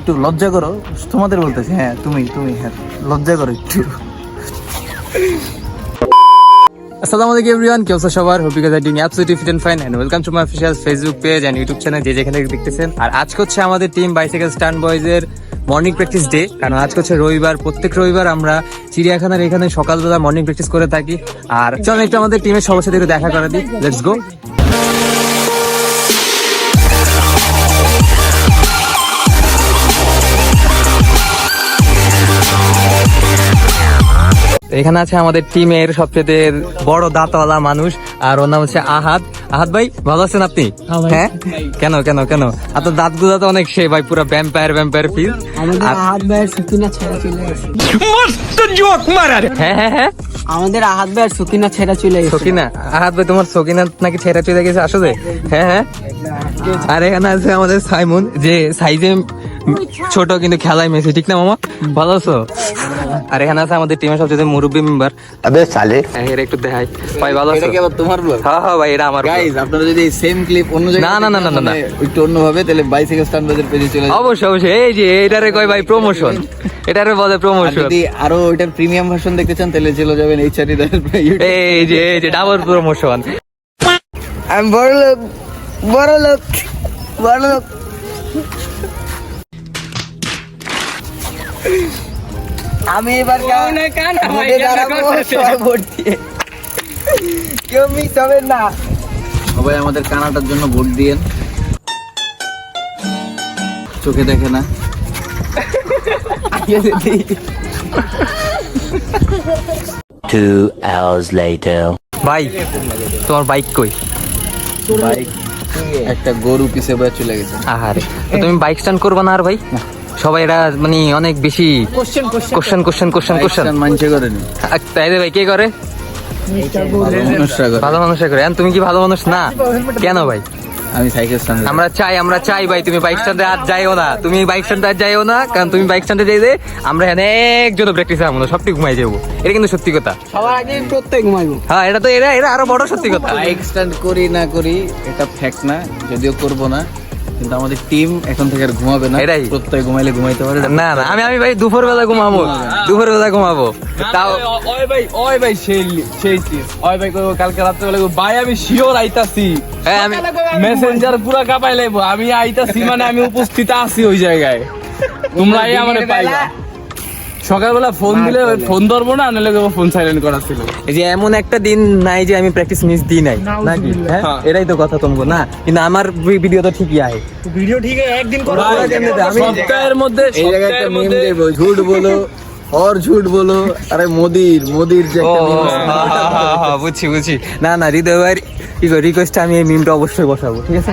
একটু লজ্জা করো, তোমাদের বলতেছি। হ্যাঁ তুমি হ্যাঁ লজ্জা করো একটু। আসসালামু আলাইকুম এভরিওয়ান, কি অবস্থা সবার? Hope you guys are doing absolutely fit and fine and welcome to my official Facebook page and YouTube channel, যে যেখানে দেখতেছেন। আর আজকে হচ্ছে আমাদের টিম বাইসাইকেল স্টান্ট বয়েজ এর মর্নিং প্র্যাকটিস ডে। কারণ আজকে হচ্ছে রবিবার, প্রত্যেক রবিবার আমরা চিড়িয়াখানার এখানে সকালবেলা মর্নিং প্র্যাকটিস করে থাকি। আর চলো একটু আমাদের টিমের সবার সাথে একটু দেখা করে দিই, লেটস গো। এখানে আছে আমাদের টিমের সবচেয়ে বড় দাঁতওয়ালা মানুষ, আর ওর নাম হচ্ছে আহাদ। আহাদ ভাই, ভালো আছেন আপনি? হ্যাঁ, কেন কেন কেন আপনার দাঁতগুলো তো অনেক সে ভাই, পুরো ভ্যাম্পায়ার ফিল। আহাদ ভাইয়ের সুকিনা ছেড়া চলে গেছে। মস্ত জোক মারা। হ্যাঁ হ্যাঁ হ্যাঁ, আমাদের আহাদ ভাইয়ের সুকিনা ছেড়া চলে গেছে। সকিনা? আহাদ ভাই তোমার সকিনা নাকি ছেড়া চলে গেছে আসলে? হ্যাঁ হ্যাঁ। আর এখানে আছে আমাদের সাইমন, যে সাইজে ছোট কিন্তু খেলায় মেসি, ঠিক না মামা? ভালো আছো? আর এখানে আছে আমাদের টিমের সবচেয়ে মুরব্বী মেম্বার। আবে সালে এর একটু দেখাই ভাই, ভালো আছো? এটা কি আবার তোমার ব্লগ? হ্যাঁ হ্যাঁ ভাই, এটা আমার গাইস, আপনারা যদি সেম ক্লিপ অন্য জায়গায় না। একটু অন্যভাবে, তাহলে বাইসাইকেল স্টান্ট বাজার পেজে চলে যাবেন। অবশ্যই এই যে এটারে কয় ভাই প্রমোশন, এটারে বলে আর প্রমোশন। যদি আরো ওইটার প্রিমিয়াম ভার্সন দেখতে চান তাহলে চলে যাবেন এইচআরডি এই যে ডাবল প্রমোশন। আমি বড় লোক। আমি এবার কেউ মিস হবে না। সবাই আমাদের কানাটার জন্য ভোট দিয়েন। চোখে দেখে না। 2 hours later. ভাই তোমার বাইক কই? বাইক একটা গরু পিছে বয়ে চলে গেছে। আহারে, তো তুমি বাইক স্টান্ট করবা না? আর ভাই সবাই এরা মানে অনেক বেশি কোশ্চেন মানছে করেনি, তাই রে ভাই, কে করে? মানুষরা করে। ভালো মানুষে করে। তুমি কি ভালো মানুষ না? কেন ভাই? আমি সাইকেল স্টান্ট আমরা চাই ভাই তুমি বাইক স্ট্যান্ডে আর যাইও না, তুমি বাইক স্ট্যান্ডে আর যাইও না, কারণ তুমি বাইক স্ট্যান্ডে যাইলে আমরা এখানে একজন প্র্যাকটিস আমরা সবটি ঘুমাই যাবো। এটা কিন্তু সত্যি কথা। সবার আগে প্রত্যেক ঘুমাইবো। হ্যাঁ, এটা তো এরা আরো বড় সত্যি কথা। বাইক স্টান্ট করি না করি এটা ফ্যাক্ট না, যদিও করব না, কিন্তু আমাদের টিম এখন থেকে আর ঘুমাবে না। এটাই। প্রত্যেক ঘুমাইলে ঘুমাইতে পারে না আমি ভাই দুপুর বেলা ঘুমাবো তাও। ওই ভাই সেই চিজ। ওই ভাই কইবো কালকে রাতে বলে ভাই আমি শিওর আইতাছি, হ্যাঁ, আমি মেসেঞ্জার পুরা কাপাই লাইবো, আমি আইতাছি মানে আমি উপস্থিত আছি ওই জায়গায়, তোমরা আই আমারে পাইবা। সকালবেলা ফোন দিলে ফোন ধরবো না, নাহলে ফোন সাইলেন্ট করা ছিল। এই যে এমন একটা দিন নাই যে আমি প্র্যাকটিস মিস দিই নাই নাকি? হ্যাঁ, এটাই তো কথা তোমাকে না, কিন্তু আমার ভিডিও তো ঠিকই আহে। ভিডিও ঠিক একদিন করো। সপ্তাহের মধ্যে এই জায়গায় একটা মিম দেবো, ঝুট বলো और झूठ बोलो। अरे মোদির যে একটা meme আছে। হ্যাঁ, বুঝছি না হৃদয় ভাই রিকোয়েস্ট, আমি এই মিমটা অবশ্যই বসাবো, ঠিক আছে?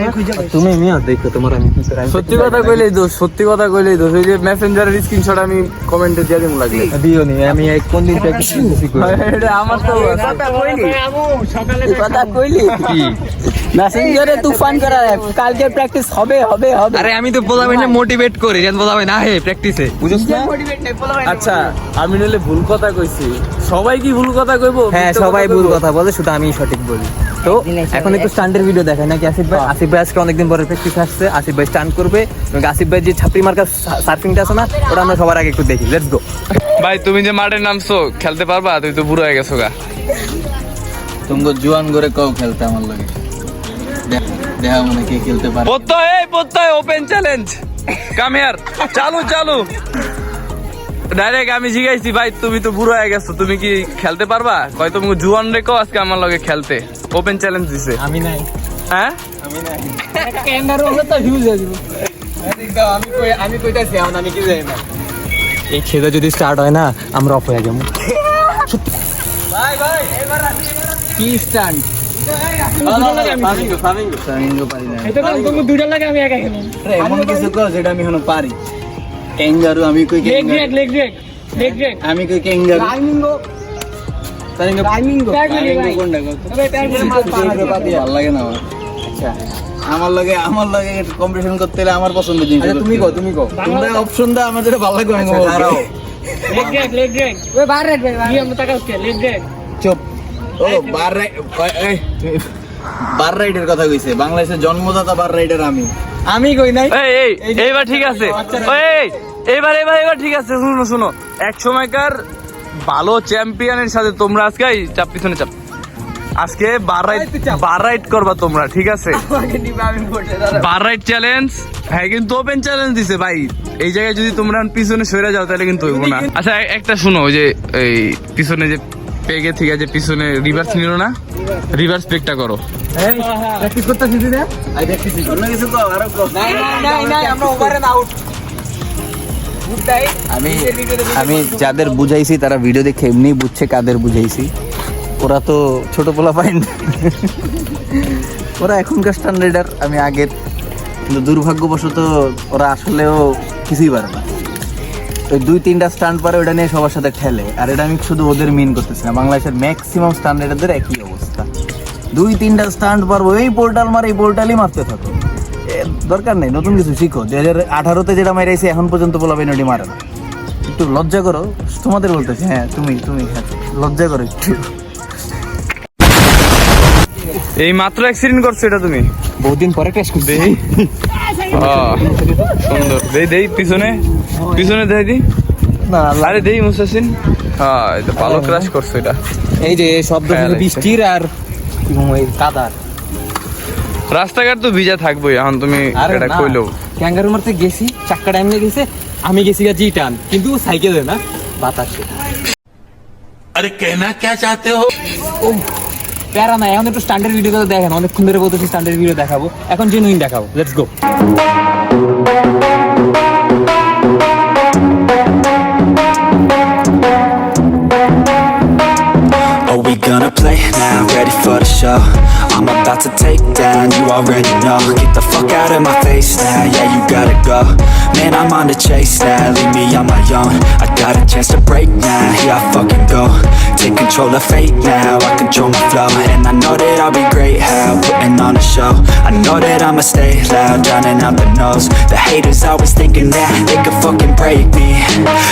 তুমি মিয়া দেখো তোমার আমি কি করে। সত্যি কথা কইলেই দোষ। ওই যে মেসেঞ্জারের স্ক্রিনশট আমি কমেন্টে দিয়ে দিমু লাগলে। দিও নি, আমি কোন দিন প্র্যাকটিস করি। এটা আমার তো কথা কইলি কি মেসেঞ্জারে তুফান করা কালকে প্র্যাকটিস হবে। আরে আমি তো বললাম না, মোটিভেট করি, যেন বললাম না হে প্র্যাকটিসে, বুঝছ না? আচ্ছা, আমি নইলে ভুল কথা কইছি। সবাই কি ভুল কথা কইবো? হ্যাঁ, মিথ্যা সবাই কথা ভুল কইবো? কথা বলে, শুধু আমি সঠিক বলি। তো এখন একটু স্টান্টের ভিডিও দেখাই নাকি আসিফ ভাই? আসিফ ভাই আজকে অনেকদিন পরে প্র্যাকটিস আসছে, আসিফ ভাই স্টান্ট করবে। এবং আসিফ ভাই যে ছাপড়ি মার্কা সার্ফিংটা আছে না, ওটা আমরা সবার আগে একটু দেখি, লেটস গো। ভাই তুমি যে মাঠে নামছো, খেলতে পারবা? তুমি তো বুড়ো হয়ে গেছো গা। तुमको जुआन করে কও খেলতে আমার লাগে, দেখা মনে কে খেলতে পারে। পোত্তয় ওপেন চ্যালেঞ্জ, কাম হিয়ার। চালু ডাইরেক্ট আমি জিজ্ঞাসি, ভাই তুমি তো বুড়ো হয়ে গেছো, তুমি কি খেলতে পারবা? কয় তুমি জুয়ান রেখো আজকে আমার লগে খেলতে। ওপেন চ্যালেঞ্জ দিছে। আমি নাই, হ্যাঁ, ক্যাঙ্গারু হলে তো হিউজ হয়ে যাবে। আমি কইতাছি এখন আমি কি জানি না। এই খেলা যদি স্টার্ট হয় না, আমরা অফ হয়ে যাবো। কি স্টান্ট? ফ্লামিঙ্গো পারি না। এটা তো তুমি দুইটা লাগে, আমি একা খেলবো। আরে এমন কিছু কর যেটা আমি এখনো পারি। ক্যাঙ্গারু আমি কই লেগ ক্যাঙ্গারু, ড্রেক আমি কই ক্যাঙ্গারু। টাইমিংগো ফ্লামিঙ্গো কোনটা কত? ভালো লাগে না আমার। আচ্ছা, আমার লাগে কম্পিটিশন করতে হলে আমার পছন্দের জিনিস। আচ্ছা তুমি কও তোমরা অপশন দাও, আমার যেটা ভালো লাগে আমি বলবো। দাঁড়াও, লেগ ড্রেক ওই বার রেড ভাই কি আমরা টাকা হচ্ছে লেগ ড্রেক। চুপ। ও বার রাইডের কথা কইছে, বাংলাদেশের জন্মদাতা বার রাইডার আমি। আমি কই নাই। এইবার ঠিক আছে, এইবার ঠিক আছে। শুনো, এক সময়কার ভালো চ্যাম্পিয়নের সাথে তোমরা আজকে চাপ, পিছনে চাপ, আজকে বার রাইড করবা তোমরা, ঠিক আছে? বার রাইড চ্যালেঞ্জ, হ্যাঁ, কিন্তু ওপেন চ্যালেঞ্জ দিছে ভাই। এই জায়গায় যদি তোমরা পিছনে সরে যাও তাহলে কিন্তু হইব না। আচ্ছা একটা শুনো, ওই যে এই পিছনে যে পেগে থেকে যে পিছনে রিভার্স নিল না, রিভার্স পেগটা করো। প্র্যাকটিস করতেছিস না? অন্য কিছু কও, আরো কও। নাই, আমরা ওভারে আউট। আমি যাদের বুঝাইছি তারা ভিডিও দেখে এমনি বুঝছে কাদের বুঝাইছি। ওরা তো ছোট পোলা পাইন, ওরা এখনকার স্ট্যান্ডার্ডার, আমি আগের। কিন্তু দুর্ভাগ্যবশত ওরা আসলেও কিছুই পারে না। ওই 2-3টা স্টান্ট পারে, ওটা নিয়ে সবার সাথে ঠেলে। আর এটা আমি শুধু ওদের মিন করতেছি না, বাংলাদেশের ম্যাক্সিমাম স্ট্যান্ডার্ডারদের একই অবস্থা। 2-3টা স্টান্ট পারবো, এই পোর্টাল মারে, এই পোর্টালই মারতে থাকো। দরকার নেই, নতুন কিছু শিখো। 2018-তে যেটা মারাইছে এখন পর্যন্ত পোলা পেনটি মারে না। একটু লজ্জা করো, তোমাদের বলতেছি। হ্যাঁ, তুমি হ্যাঁ, লজ্জা করো একটু। এই মাত্র অ্যাক্সিডেন্ট করছো এটা তুমি? বহুদিন পরে টেস্ট করতে। সুন্দর, দেই পিছনে দেই দি। না, আরে দেই মুসাসিন, হ্যাঁ এটা ভালো ক্রাশ করছো এটা। এই যে শব্দ বৃষ্টির আর ওই কাদার। রাস্তাঘাট তো ভিজা থাকবোই, এখন তুমি এটা কইলো। ক্যাঙ্গারু মারতে গেছি, চাক্কাটা এমনি গেছে, আমি গেছি জি টান, কিন্তু সাইকেলে না, বাতাসে। अरे कहना क्या चाहते हो? প্যারা না, এখন একটু স্ট্যান্ডার্ড ভিডিও করে দেখেন। অনেকক্ষণ ধরে বলতেছি স্ট্যান্ডার্ড ভিডিও দেখাবো, এখন জেনুইন দেখাবো। Let's go. Are we gonna play now? Ready for the show? I'm about to take down, you already know. Get the fuck out of my face now, yeah you gotta go. Man, I'm on the chase now, leave me on my own. I got a chance to break now, here I fucking go. Take control of fate now, I control my flow. And I know that I'll be great, how putting on a show. I know that I'ma stay loud, drowning out the noise. The haters always thinking that they could fucking break me.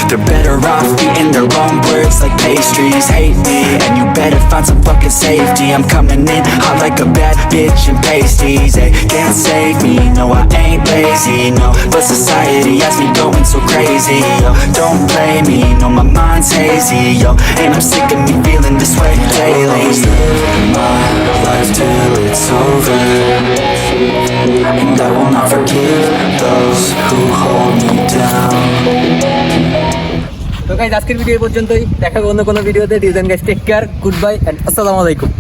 They're better off eating their own words like pastries. Hate me, and you better find some fucking safety. I'm coming in hot like a bad bitch in pasties. They can't save me, no I ain't lazy, no. But society has me going so crazy, yo. Don't play me, no my mind's hazy, yo. And I'm sick of me feeling this way daily. Living my life till it's over, and I will not forgive those who hold me down. তো guys, আজকের video পর্যন্তই, দেখা হবে অন্য কোনো ভিডিওতে। Design guys, take care, goodbye এন্ড আসসালামু আলাইকুম।